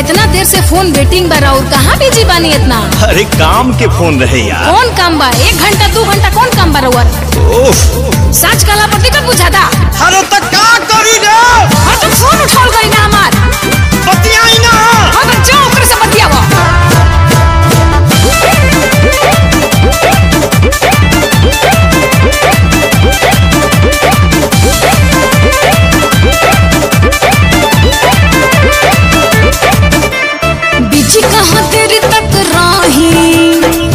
इतना देर से फोन वेटिंग बा और कहाँ बिजी बानी इतना? अरे काम के फोन रहे यार। कौन काम बा? 1 घंटा 2 घंटा कौन काम बा रउआ? सच काला पति का बुझाता। अरे तक का करी रे? हां तो फोन उठाल गई ना हमार। बतियाई ना। हां तो जाओ ओकरे से बतियावा। बिजी कहाँ तेरी तक राही,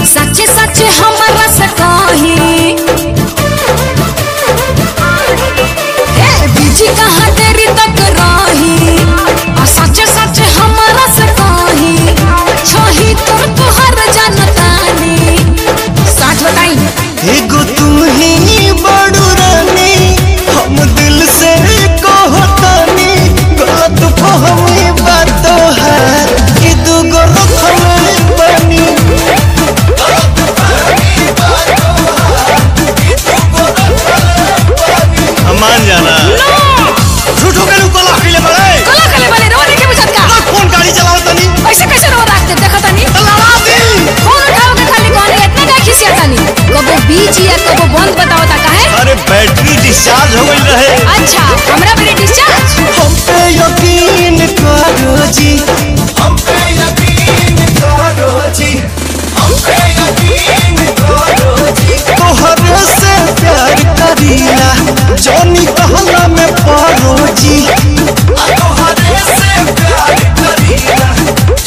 सच्चे सच्चे हमारा से काही। बिजी कहाँ तेरी तक राही, सच्चे सच्चे हमारा से काही। छही तुर तुहर जानतानी, सच बताई। एगो तू ही बड़ू रानी, हम दिल से कहतानी। गलत फहमी बात है कि दूगो रखले बनी। मान जाना झूठो के कला खिले बड़े रो देखे बुझत का। कौन गाड़ी चलाओ तनी? ऐसे कैसे रो रखते देखा तनी? लड़ा दी फोन उठाओ के खाली कौन इतना का खिसिया तनी? कबो बीच या कबो बंद बताओ ता काहे? अरे बैटरी डिस्चार्ज हो गई रहे। अच्छा हमरा पे डिस्चार्ज। हम पे यकीन करो जी, हम पे यकीन करो जी, हम पे यकीन करो जी। तोहरे से प्यार करीला, जानी कहला में पारो जी। तोहरे से प्यार करीला,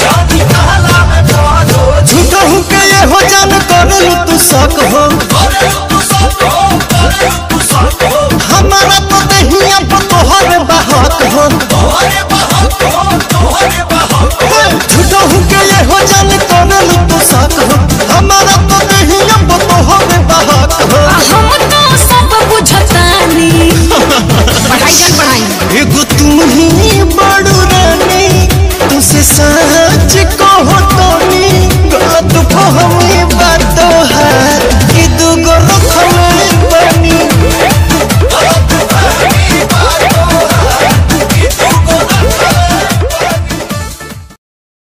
जानी कहला में पारो जी। झूठा हूँ के ये हो जान करू तू शक हो, हमारा तो दहिया पर तोहरे बहक हो।